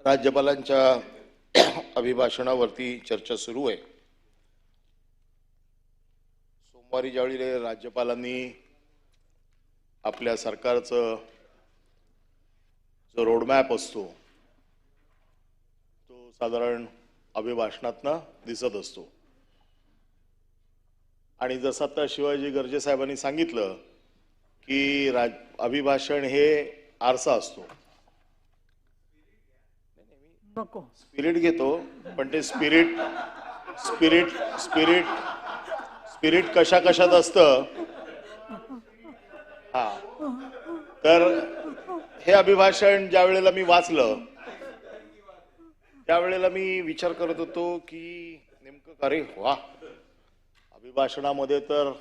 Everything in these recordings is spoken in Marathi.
राज्यपालांच्या अभिभाषणावरती चर्चा सुरू आहे। सोमवारी ज्यावेळी राज्यपालांनी आपल्या सरकारचं जो रोडमॅप असतो तो साधारण अभिभाषणातनं दिसत असतो आणि जसं आता शिवाजी गर्जे साहेबांनी सांगितलं की अभिभाषण हे आरसा असतो। नको स्पिरिट घेतो पण ते स्पिरिट स्पिरिट स्पिरिट स्पिरिट कशा कशात असतं। हा तर हे अभिभाषण ज्या वेळेला मी वाचलं त्यावेळेला मी विचार करत होतो की नेमकं अरे वा अभिभाषणामध्ये तर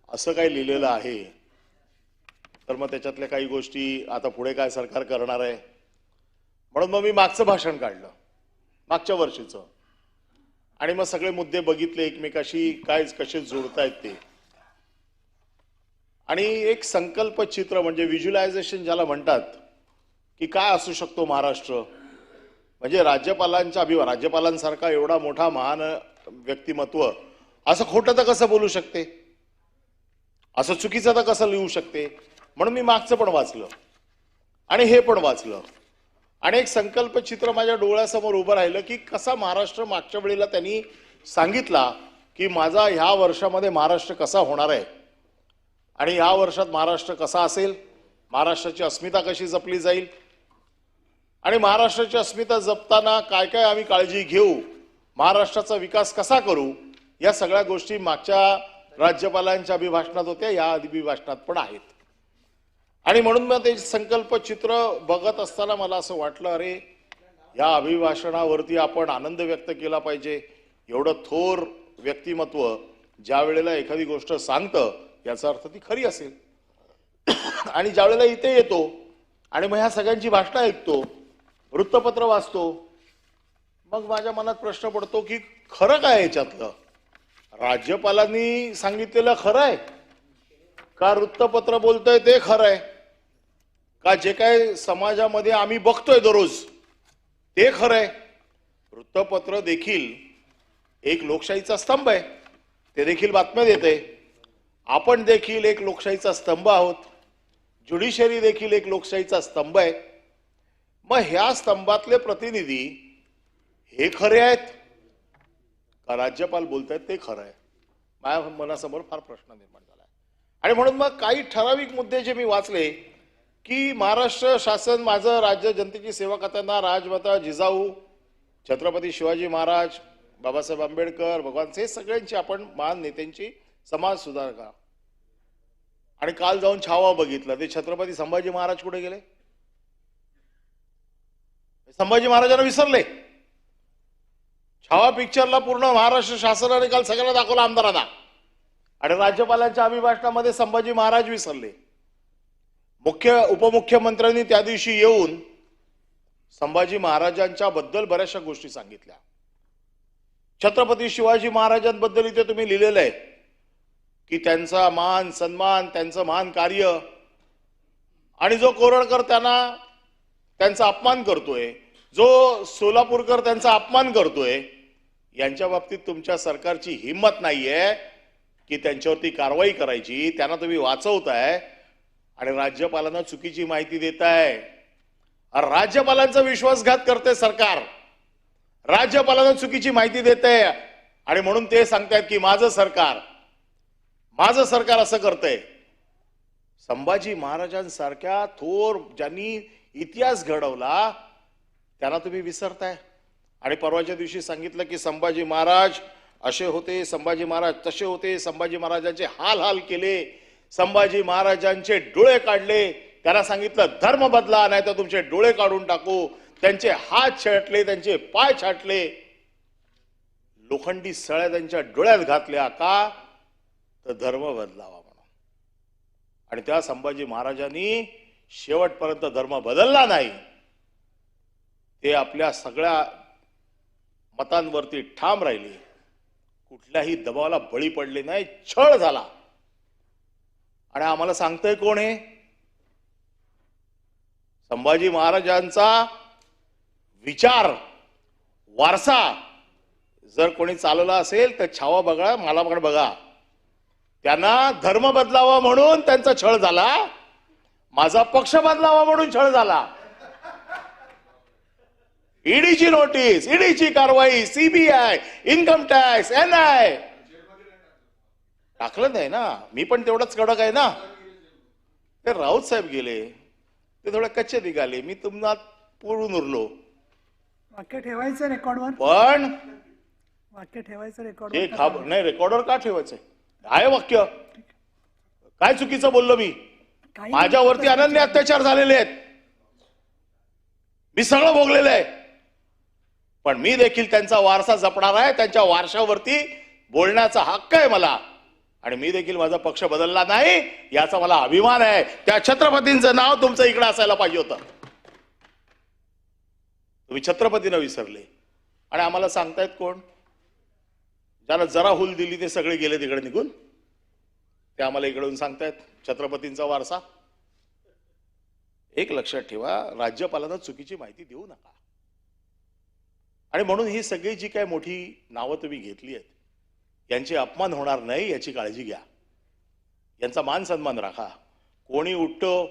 असं काही लिहिलेलं आहे तर मग त्याच्यातल्या काही गोष्टी आता पुढे काय सरकार करणार आहे म्हणून मग मी मागचं भाषण काढलं मागच्या वर्षीचं आणि मग सगळे मुद्दे बघितले एकमेकाशी काय कसे जोडतायत ते आणि एक संकल्प चित्र म्हणजे व्हिज्युअलायझेशन ज्याला म्हणतात की काय असू शकतो महाराष्ट्र म्हणजे राज्यपालांसारखा एवढा मोठा महान व्यक्तिमत्व असं खोटं तर कसं बोलू शकते असं चुकीचं तर कसं लिहू शकते म्हणून मी मागचं पण वाचलं आणि हे पण वाचलं आणि एक संकल्प चित्र माझ्या डोळ्यासमोर उभं राहिलं की कसा महाराष्ट्र मागच्या वेळेला त्यांनी सांगितला की माझा ह्या वर्षामध्ये महाराष्ट्र कसा होणार आहे आणि ह्या वर्षात महाराष्ट्र कसा असेल महाराष्ट्राची अस्मिता कशी जपली जाईल आणि महाराष्ट्राची अस्मिता जपताना काय काय आम्ही काळजी घेऊ महाराष्ट्राचा विकास कसा करू या सगळ्या गोष्टी मागच्या राज्यपालांच्या अभिभाषणात होत्या या अभिभाषणात पण आहेत आणि म्हणून मग ते संकल्प चित्र बघत असताना मला असं वाटलं अरे या अभिभाषणावरती आपण आनंद व्यक्त केला पाहिजे। एवढं थोर व्यक्तिमत्व ज्या वेळेला एखादी गोष्ट सांगतं याचा अर्थ ती खरी असेल आणि ज्या वेळेला इथे येतो आणि मग ह्या सगळ्यांची भाषणं ऐकतो वृत्तपत्र वाचतो मग माझ्या मनात प्रश्न पडतो की खरं काय याच्यातलं राज्यपालांनी सांगितलेलं खरं आहे का वृत्तपत्र बोलतोय ते खरं आहे का जे काय समाजामध्ये आम्ही बघतोय दररोज ते खरं आहे। वृत्तपत्र देखील एक लोकशाहीचा स्तंभ आहे ते देखील बातम्या देते आपण देखील एक लोकशाहीचा स्तंभ आहोत ज्युडिशरी देखील एक लोकशाहीचा स्तंभ आहे मग ह्या स्तंभातले प्रतिनिधी हे खरे आहेत का राज्यपाल बोलतायत ते खरं आहे माझ्या मनासमोर फार प्रश्न निर्माण झाला आणि म्हणून मग काही ठराविक मुद्दे जे मी वाचले की महाराष्ट्र शासन माझं राज्य जनतेची सेवा करताना राजमाता जिजाऊ छत्रपती शिवाजी महाराज बाबासाहेब आंबेडकर भगवान हे सगळ्यांची आपण महान नेत्यांची समाज सुधारका आणि काल जाऊन छावा बघितला ते छत्रपती संभाजी महाराज कुठे गेले संभाजी महाराजांना विसरले छावा पिक्चरला पूर्ण महाराष्ट्र शासनाने काल सगळ्यांना दाखवला आमदारांना आणि राज्यपालांच्या अभिभाषणामध्ये संभाजी महाराज विसरले। उपमुख्यमंत्र्यांनी त्या दिवशी येऊन संभाजी महाराजांच्या बद्दल बऱ्याचशा गोष्टी सांगितल्या छत्रपती शिवाजी महाराजांबद्दल इथे तुम्ही लिहिलेलं आहे की त्यांचा मान सन्मान त्यांचं महान कार्य आणि जो कोरडकर त्यांचा अपमान करतोय जो सोलापूरकर त्यांचा अपमान करतोय यांच्या बाबतीत तुमच्या सरकारची हिंमत नाहीये की त्यांच्यावरती कारवाई करायची त्यांना तुम्ही वाचवताय आणि राज्यपालांना चुकीची माहिती देताय। राज्यपालांचा विश्वासघात करते सरकार राज्यपालांना चुकीची माहिती देते आणि म्हणून ते सांगतायत की माझं सरकार असं करतंय। संभाजी महाराजांसारख्या थोर ज्यांनी इतिहास घडवला त्यांना तुम्ही विसरताय आणि परवाच्या दिवशी सांगितलं की संभाजी महाराज असे होते संभाजी महाराज तसे होते संभाजी महाराजांचे हाल केले संभाजी महाराजांचे डोळे काढले त्यांना सांगितलं धर्म बदला नाही तर तुमचे डोळे काढून टाकू त्यांचे हात छाटले त्यांचे पाय छाटले लोखंडी सळ्या त्यांच्या डोळ्यात घातल्या का तर धर्म बदलावा म्हणून आणि त्या संभाजी महाराजांनी शेवटपर्यंत धर्म बदलला नाही ते आपल्या सगळ्या मतांवरती ठाम राहिले कुठल्याही दबावाला बळी पडले नाही छळ झाला आणि आम्हाला सांगतोय कोण आहे संभाजी महाराजांचा विचार वारसा जर कोणी चालवला असेल तर छावा बघा, मला पण बघा. त्यांना धर्म बदलावा म्हणून त्यांचा छळ झाला, माझा पक्ष बदलावा म्हणून छळ झाला. ईडीची नोटीस, ईडीची कारवाई, सीबीआय, इन्कम टॅक्स, एनआय टाकलं नाही ना. मी पण तेवढंच कडक आहे ना. ते राऊत साहेब गेले, ते थोडे कच्चे निघाले, मी तुम्हाला पुरून उरलो. वाक्य ठेवायचं रेकॉर्डवर, पण वाक्य ठेवायचं हे रेकॉर्डवर. नाही, रेकॉर्डवर का ठेवायचंय? आहे वाक्य. काय चुकीचं बोललो मी? माझ्यावरती अनन्य अत्याचार झालेले आहेत, मी सगळं भोगलेलं आहे. पण मी देखील त्यांचा वारसा जपणार आहे. त्यांच्या वारशावरती बोलण्याचा हक्क आहे मला. आणि मी देखील माझा पक्ष बदलला नाही याचा मला अभिमान आहे. त्या छत्रपतींचं नाव तुमचं इकडे असायला पाहिजे होतं. तुम्ही छत्रपतींना विसरले. आणि आम्हाला सांगतायत कोण? ज्याला जरा हुल दिली ते सगळे गेले तिकडे निघून. ते आम्हाला इकडून सांगतायत छत्रपतींचा वारसा. एक लक्षात ठेवा, राज्यपालांना चुकीची माहिती देऊ नका. आणि म्हणून ही सगळी जी काय मोठी नावं तुम्ही घेतली आहेत, यांचे अपमान होणार नाही याची काळजी घ्या. यांचा मान सन्मान राखा. कोणी उठतो,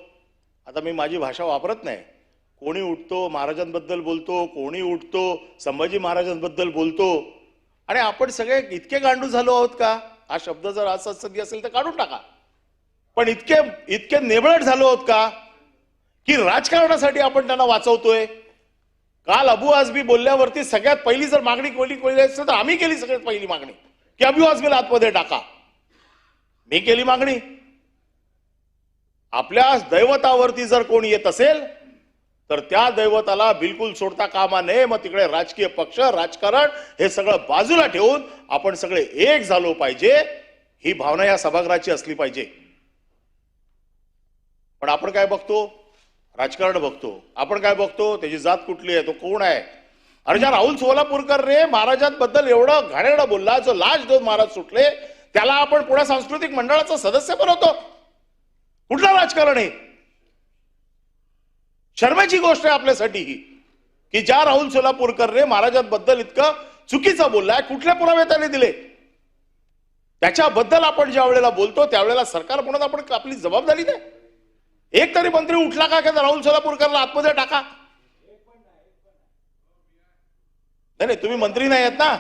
आता मी माझी भाषा वापरत नाही, कोणी उठतो महाराजांबद्दल बोलतो, कोणी उठतो संभाजी महाराजांबद्दल बोलतो. आणि आपण सगळे इतके गांडू झालो आहोत का? हा शब्द जर असत्य असेल तर काढून टाका. पण इतके नेबळट झालो आहोत का की राजकारणासाठी आपण त्यांना वाचवतोय? काल अबू आझमी बोलल्यावरती सगळ्यात पहिली जर मागणी कोणी असेल तर आम्ही केली सगळ्यात पहिली मागणी की अबू आझमीला आतमध्ये टाका. मी केली मागणी. आपल्या दैवतावरती जर कोणी येत असेल तर त्या दैवताला बिलकुल सोडता कामा नये. मग तिकडे राजकीय पक्ष, राजकारण हे सगळं बाजूला ठेवून आपण सगळे एक झालो पाहिजे, ही भावना या सभागृहाची असली पाहिजे. पण आपण काय बघतो? राजकारण बघतो. आपण काय बघतो? त्याची जात कुठली आहे, तो कोण आहे. अरे ज्या राहुल सोलापूरकर रे महाराजांबद्दल एवढं घाणेरडं बोलला, जो लाच देऊन महाराज सुटले, त्याला आपण पुणे सांस्कृतिक मंडळाचा सदस्य बनवतो. कुठलं राजकारण आहे? शर्मेची गोष्ट आहे आपल्यासाठी ही की ज्या राहुल सोलापूरकर रे महाराजांबद्दल इतकं चुकीचं बोललाय, कुठले पुरावे त्याने दिले? त्याच्याबद्दल आपण ज्या वेळेला बोलतो त्यावेळेला सरकार म्हणून आपण आपली जबाबदारी दे. एक तरी मंत्री उठला का राहुल सोलापूरकरला आतमध्ये टाका? नाही, तुम्ही मंत्री नाही आहेत ना,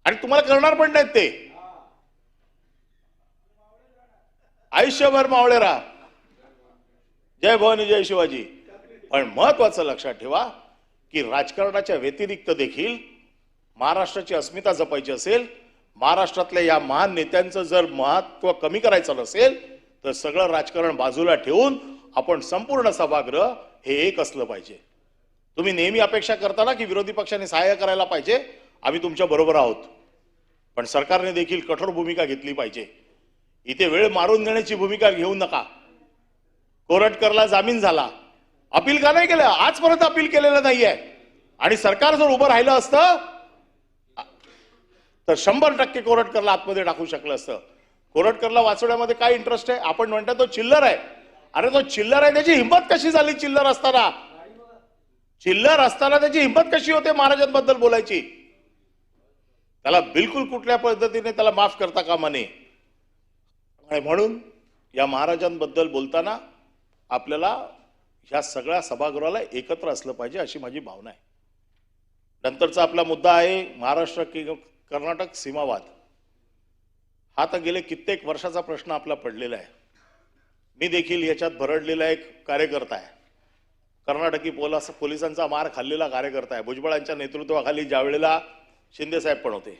आणि तुम्हाला करणार पण नाहीत ते. आयुष्यभर मावळे राहा. जय भवानी जय शिवाजी. पण महत्वाचं लक्षात ठेवा की राजकारणाच्या व्यतिरिक्त देखील महाराष्ट्राची अस्मिता जपायची असेल, महाराष्ट्रातल्या या महान नेत्यांचं जर महत्व कमी करायचं नसेल तर सगळं राजकारण बाजूला ठेवून आपण संपूर्ण सभागृह हे एक असलं पाहिजे. तुम्ही नेहमी अपेक्षा करता ना की विरोधी पक्षाने सहाय्य करायला पाहिजे. आम्ही तुमच्या बरोबर आहोत, पण सरकारने देखील कठोर भूमिका घेतली पाहिजे. इथे वेळ मारून देण्याची भूमिका घेऊ नका. कोरटकरला जामीन झाला, अपील का नाही केलं? आजपर्यंत अपील केलेलं नाहीये. आणि सरकार जर उभं राहिलं असतं तर 100% कोरटकरला आतमध्ये टाकू शकलं असतं. कोरटकरला वाचवण्यामध्ये काय इंटरेस्ट आहे? आपण म्हणता तो चिल्लर आहे. अरे तो चिल्लर आहे, त्याची हिंमत कशी झाली? चिल्लर असताना त्याची हिंमत कशी होते महाराजांबद्दल बोलायची? त्याला बिलकुल कुठल्या पद्धतीने त्याला माफ करता कामा नये. आणि म्हणून या महाराजांबद्दल बोलताना आपल्याला ह्या सगळ्या सभागृहाला एकत्र असलं पाहिजे अशी माझी भावना आहे. नंतरचा आपला मुद्दा आहे महाराष्ट्र कर्नाटक सीमावाद. हा तर गेले कित्येक वर्षाचा प्रश्न आपला पडलेला आहे. मी देखील याच्यात भरडलेला एक कार्यकर्ता आहे. कर्नाटकी पोलिसांचा मार खाल्लेला कार्यकर्ता आहे. भुजबळांच्या नेतृत्वाखाली ज्या वेळेला शिंदे साहेब पण होते,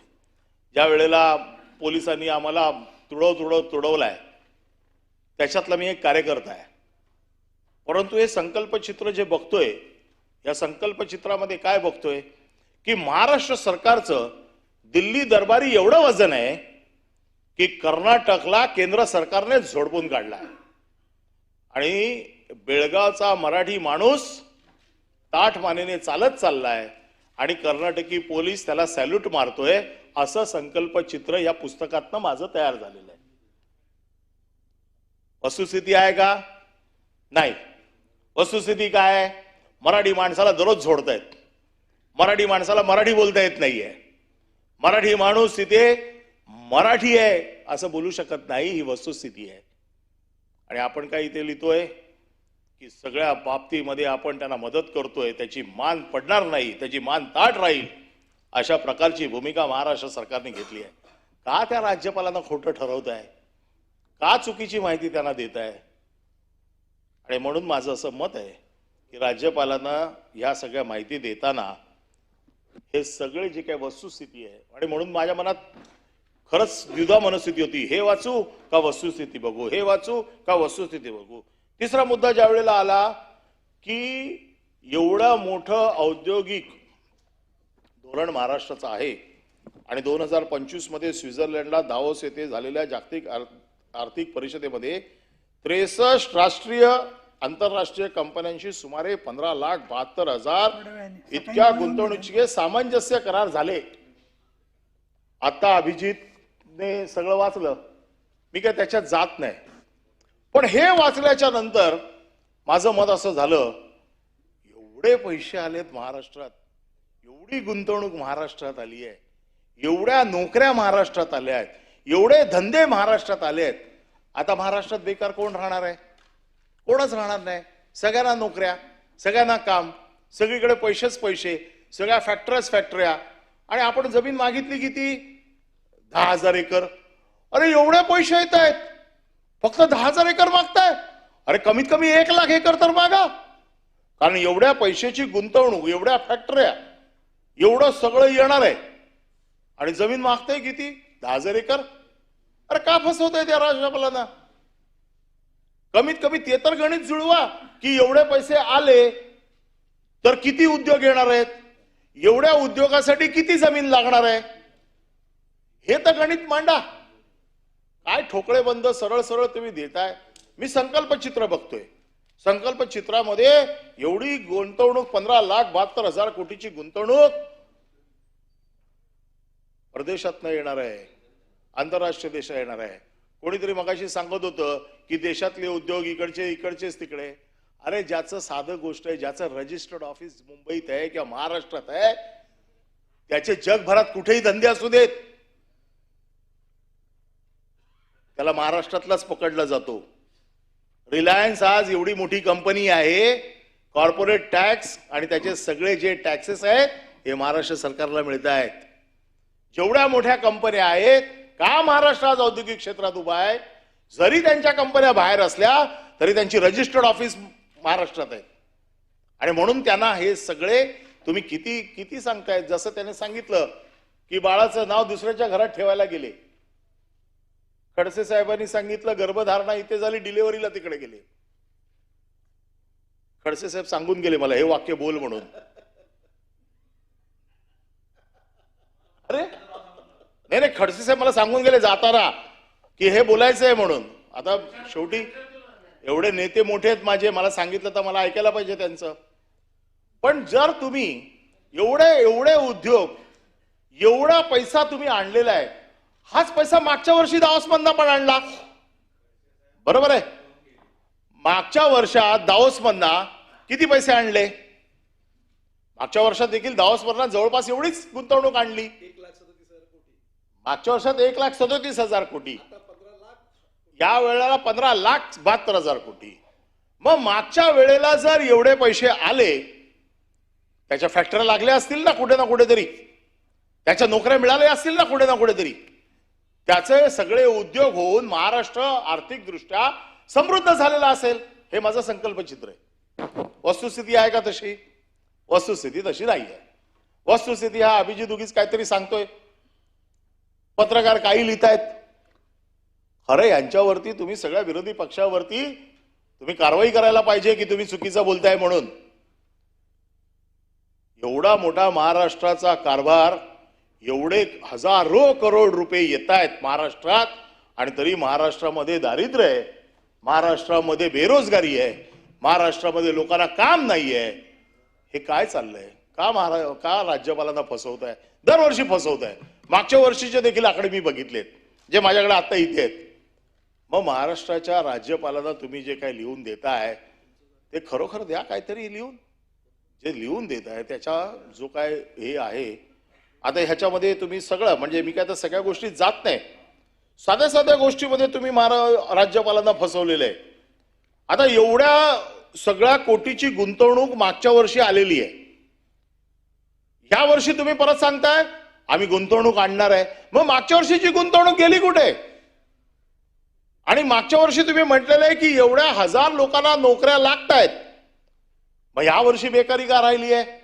ज्या वेळेला पोलिसांनी आम्हाला तुडवलाय, त्याच्यातला मी एक कार्यकर्ता आहे. परंतु हे संकल्पचित्र जे बघतोय, या संकल्पचित्रामध्ये काय बघतोय की महाराष्ट्र सरकारचं दिल्ली दरबारी एवढं वजन आहे की कर्नाटकला केंद्र सरकारने झोडपून काढलाय. आणि बेळगावचा मराठी माणूस ताठ मानेने चालत चाललाय आणि कर्नाटकी पोलीस त्याला सॅल्यूट मारतोय. असं संकल्पचित्र या पुस्तकातनं माझं तयार झालेलं आहे. वस्तुस्थिती आहे का? नाही. वस्तुस्थिती काय आहे? मराठी माणसाला दररोज झोडतायत, मराठी माणसाला मराठी बोलता येत नाहीये, मराठी माणूस तिथे मराठी आहे असं बोलू शकत नाही, ही वस्तुस्थिती आहे. आणि आपण काय इथे लिहितोय की सगळ्या बाबतीमध्ये आपण त्यांना मदत करतोय, त्याची मान पडणार नाही, त्याची मान ताठ राहील, अशा प्रकारची भूमिका महाराष्ट्र सरकारने घेतली आहे. का त्या राज्यपालांना खोटं ठरवत आहे, का चुकीची माहिती त्यांना देत आहे? आणि म्हणून माझं असं मत आहे की राज्यपालांना ह्या सगळ्या माहिती देताना हे सगळे जे काही वस्तुस्थिती आहे, आणि म्हणून माझ्या मनात खरंच द्विधा मनस्थिती होती, हे वाचू का वस्तुस्थिती बघू, हे वाचू का वस्तुस्थिती बघू. तिसरा मुद्दा ज्या वेळेला आला की एवढं मोठं औद्योगिक धोरण महाराष्ट्राचं आहे आणि 2025 मध्ये स्वित्झर्लंडला दावोस येथे झालेल्या जागतिक आर्थिक परिषदेमध्ये 63 राष्ट्रीय आंतरराष्ट्रीय कंपन्यांशी सुमारे 15,72,000 इतक्या गुंतवणुकीचे सामंजस्य करार झाले. आता अभिजितने सगळं वाचलं, मी काय त्याच्यात जात नाही, पण हे वाचल्याच्या नंतर माझं मत असं झालं, एवढे पैसे आलेत महाराष्ट्रात, एवढी गुंतवणूक महाराष्ट्रात आली आहे, एवढ्या नोकऱ्या महाराष्ट्रात आल्या आहेत, एवढे धंदे महाराष्ट्रात आले आहेत, आता महाराष्ट्रात बेकार कोण राहणार आहे? कोणच राहणार नाही. सगळ्यांना नोकऱ्या, सगळ्यांना काम, सगळीकडे पैसेच पैसे, सगळ्या फॅक्टऱ्या, आणि आपण जमीन मागितली किती? 10,000 एकर. अरे एवढे पैसे येत आहेत, फक्त 10,000 एकर मागताय? अरे कमीत कमी 1,00,000 एकर तर मागा, कारण एवढ्या पैशाची गुंतवणूक, एवढ्या फॅक्टऱ्या, एवढं सगळं येणार आहे, आणि जमीन मागताय किती? 10,000 एकर. अरे का फसवताय त्या राज्यपालांना? कमीत कमी ते तर गणित जुळवा की एवढे पैसे आले तर किती उद्योग येणार आहेत, एवढ्या उद्योगासाठी किती जमीन लागणार आहे, हे तर गणित मांडा. काय ठोकळे बंद सरळ सरळ तुम्ही देताय. मी संकल्प चित्र बघतोय, संकल्प चित्रामध्ये एवढी गुंतवणूक, 15,72,000 कोटीची गुंतवणूक परदेशातनं येणार आहे, आंतरराष्ट्रीय देशात येणार आहे. कोणीतरी मगाशी सांगत होतं की देशातले उद्योग इकडचेच तिकडे. अरे ज्याचं साधं गोष्ट आहे, ज्याचं रजिस्टर्ड ऑफिस मुंबईत आहे किंवा महाराष्ट्रात आहे, त्याचे जगभरात कुठेही धंदे असू देत, त्याला महाराष्ट्रातलाच पकडला जातो. रिलायन्स आज एवढी मोठी कंपनी आहे, कॉर्पोरेट टॅक्स आणि त्याचे सगळे जे टॅक्सेस आहेत हे महाराष्ट्र सरकारला मिळत आहेत. जेवढ्या मोठ्या कंपन्या आहेत, का महाराष्ट्र आज औद्योगिक क्षेत्रात उभा आहे? जरी त्यांच्या कंपन्या बाहेर असल्या तरी त्यांची रजिस्टर्ड ऑफिस महाराष्ट्रात आहेत, आणि म्हणून त्यांना हे सगळे तुम्ही किती किती सांगतायत. जसं त्याने सांगितलं की बाळाचं नाव दुसऱ्याच्या घरात ठेवायला गेले, खडसे साहेबांनी सांगितलं गर्भधारणा इथे झाली, डिलिव्हरीला तिकडे गेले. खडसे साहेब सांगून गेले मला हे वाक्य बोल म्हणून. अरे नाही, खडसे साहेब मला सांगून गेले जाताना की हे बोलायचं आहे म्हणून. आता शेवटी एवढे नेते मोठे आहेत माझे, मला सांगितलं तर मला ऐकायला पाहिजे त्यांचं. पण जर तुम्ही एवढे उद्योग, एवढा पैसा तुम्ही आणलेला आहे, हाच पैसा मागच्या वर्षी दावोसमधनं पण आणला, बरोबर आहे? मागच्या वर्षात दावोसमधनं किती पैसे आणले? मागच्या वर्षात देखील दावोसमधनं जवळपास एवढीच गुंतवणूक आणली. मागच्या वर्षात 1,37,000 कोटी, या वेळेला 15,72,000 कोटी. मग मागच्या वेळेला जर एवढे पैसे आले, त्याच्या फॅक्टऱ्या लागल्या असतील ना कुठेतरी, त्याच्या नोकऱ्या मिळाल्या असतील ना कुठेतरी, त्याचे सगळे उद्योग होऊन महाराष्ट्र आर्थिकदृष्ट्या समृद्ध झालेला असेल, हे माझं संकल्पचित्र आहे. वस्तुस्थिती आहे का तशी? वस्तुस्थिती तशी नाही आहे. वस्तुस्थिती हा अभिजित उगीच काहीतरी सांगतोय, पत्रकार काही लिहितायत. खरं यांच्यावरती तुम्ही सगळ्या विरोधी पक्षावरती तुम्ही कारवाई करायला पाहिजे की तुम्ही चुकीचं बोलताय म्हणून. एवढा मोठा महाराष्ट्राचा कारभार, एवढे हजारो करोड रुपये येत आहेत महाराष्ट्रात, आणि तरी महाराष्ट्रामध्ये दारिद्र्य आहे, महाराष्ट्रामध्ये बेरोजगारी आहे, महाराष्ट्रामध्ये लोकांना काम नाही आहे. हे काय चाललंय? का राज्यपालांना फसवताय? दरवर्षी फसवताय. मागच्या वर्षीचे देखील आकडे मी बघितलेत जे माझ्याकडे आता इथे आहेत. मग महाराष्ट्राच्या राज्यपालांना तुम्ही जे काही लिहून देताय ते खरोखर द्या काहीतरी लिहून. जे लिहून देत आहे त्याच्या जो काय हे आहे, आता ह्याच्यामध्ये तुम्ही सगळं म्हणजे मी काय तर सगळ्या गोष्टी जात नाही, साध्या साध्या गोष्टीमध्ये तुम्ही राज्यपालांना फसवलेलं आहे. आता एवढ्या सगळ्या कोटीची गुंतवणूक मागच्या वर्षी आलेली आहे, ह्या वर्षी तुम्ही परत सांगताय आम्ही गुंतवणूक आणणार आहे. मग मागच्या वर्षीची गुंतवणूक गेली कुठे? आणि मागच्या वर्षी तुम्ही म्हटलेलं आहे की एवढ्या हजार लोकांना नोकऱ्या लागतायत, मग या वर्षी बेकारी का राहिली आहे?